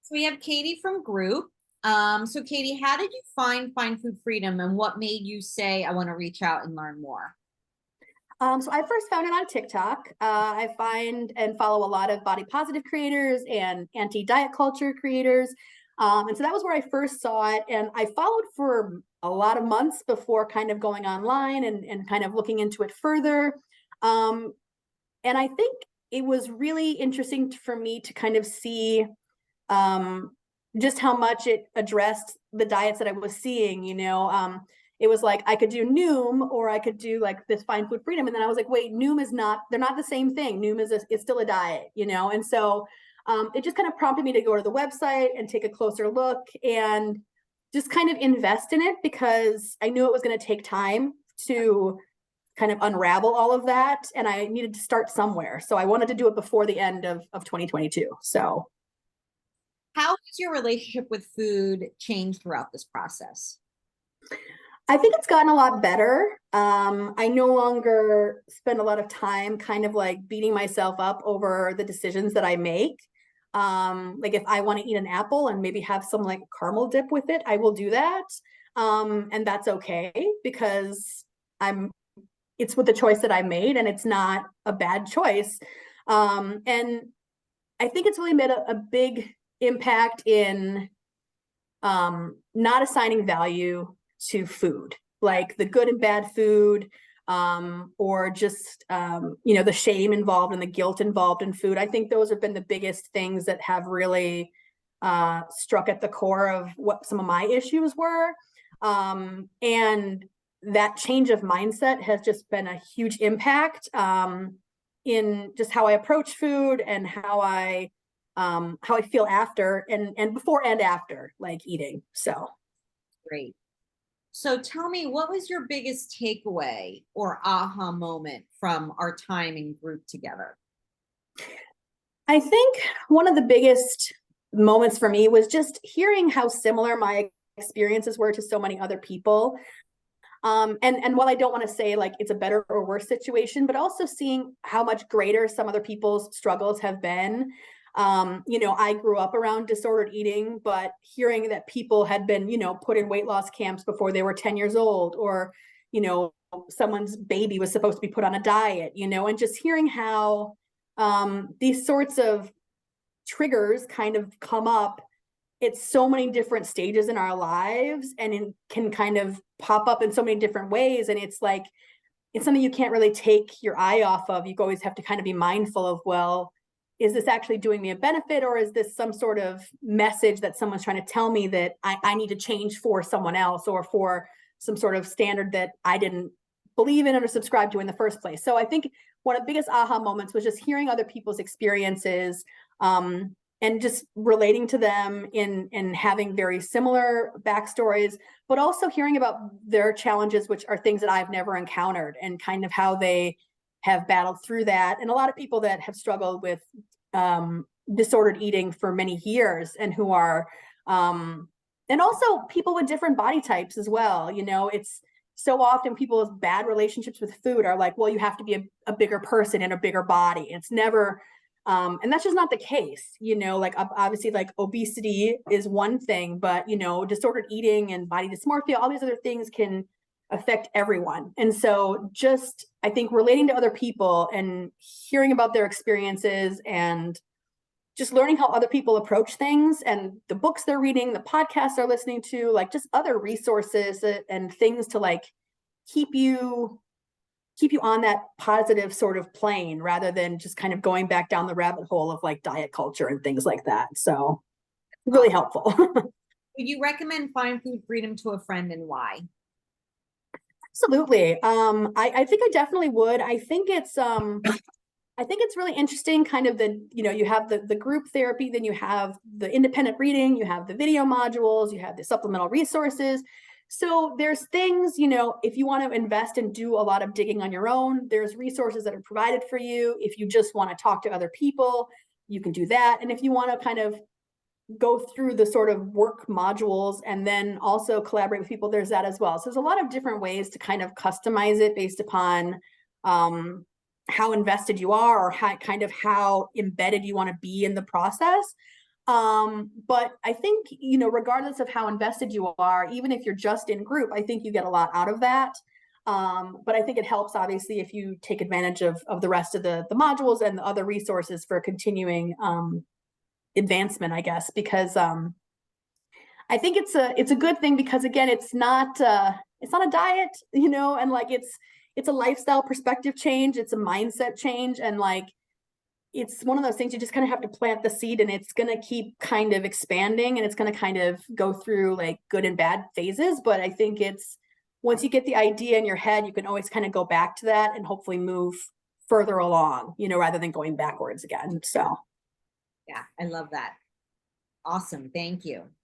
So we have Katie from Group. So Katie, how did you find Food Freedom and what made you say, I want to reach out and learn more? So I first found it on TikTok. I find and follow a lot of body positive creators and anti-diet culture creators. And so that was where I first saw it. And I followed for a lot of months before kind of going online and kind of looking into it further. Um, and I think it was really interesting for me to kind of see um, just how much it addressed the diets that I was seeing. It was like I could do Noom or I could do like this Find Food Freedom, and then I was like, wait, Noom is not. They're not the same thing. Noom is it's still a diet. And so it just kind of prompted me to go to the website and take a closer look and just kind of invest in it because I knew it was going to take time to kind of unravel all of that, and I needed to start somewhere. So I wanted to do it before the end of 2022. So How has your relationship with food changed throughout this process? I think it's gotten a lot better. I no longer spend a lot of time kind of like beating myself up over the decisions that I make. Like if I want to eat an apple and maybe have some like caramel dip with it, I will do that. And that's okay because I'm it's with the choice that I made and it's not a bad choice. And I think it's really made a big impact in not assigning value to food, like the good and bad food, or just the shame involved and the guilt involved in food. I think those have been the biggest things that have really struck at the core of what some of my issues were. And that change of mindset has just been a huge impact in just how I approach food and how I feel after and before and after like eating. So Great. So tell me, what was your biggest takeaway or aha moment from our time in group together? I think one of the biggest moments for me was just hearing how similar my experiences were to so many other people. And while I don't want to say like it's a better or worse situation, but also seeing how much greater some other people's struggles have been. I grew up around disordered eating, but hearing that people had been, put in weight loss camps before they were 10 years old, or, you know, someone's baby was supposed to be put on a diet, and just hearing how these sorts of triggers kind of come up at so many different stages in our lives and it can kind of pop up in so many different ways. And it's like, it's something you can't really take your eye off of. You always have to kind of be mindful of, well, is this actually doing me a benefit or is this some sort of message that someone's trying to tell me that I need to change for someone else or for some sort of standard that I didn't believe in or subscribe to in the first place. So I think one of the biggest aha moments was just hearing other people's experiences, and just relating to them in having very similar backstories, but also hearing about their challenges, which are things that I've never encountered, and kind of how they have battled through that. And a lot of people that have struggled with disordered eating for many years and who are, and also people with different body types as well. It's so often people's bad relationships with food are like, well, you have to be a bigger person in a bigger body. It's never, and that's just not the case. Like obviously like obesity is one thing, but disordered eating and body dysmorphia, all these other things can affect everyone. And so just I think relating to other people and hearing about their experiences and just learning how other people approach things and the books they're reading, the podcasts they're listening to, like just other resources and things to like keep you on that positive sort of plane rather than just kind of going back down the rabbit hole of like diet culture and things like that. So really helpful. Would you recommend Find Food Freedom to a friend and why? Absolutely. I think I definitely would. I think it's really interesting kind of you have the group therapy, then you have the independent reading, you have the video modules, you have the supplemental resources. So there's things, if you want to invest and do a lot of digging on your own, there's resources that are provided for you. If you just want to talk to other people, you can do that. And if you want to kind of go through the sort of work modules and then also collaborate with people, there's that as well. So there's a lot of different ways to kind of customize it based upon how invested you are or how embedded you want to be in the process. But I think, you know, regardless of how invested you are, even if you're just in group, I think you get a lot out of that. But I think it helps, obviously, if you take advantage of the rest of the modules and the other resources for continuing advancement, I guess, because I think it's a good thing, because again, it's not a diet, you know, and like it's a lifestyle perspective change, it's a mindset change, and like it's one of those things you just kind of have to plant the seed, and it's going to keep kind of expanding, and it's going to kind of go through like good and bad phases. But I think it's, once you get the idea in your head, you can always kind of go back to that and hopefully move further along, you know, rather than going backwards again. So Yeah, I love that. Awesome. Thank you.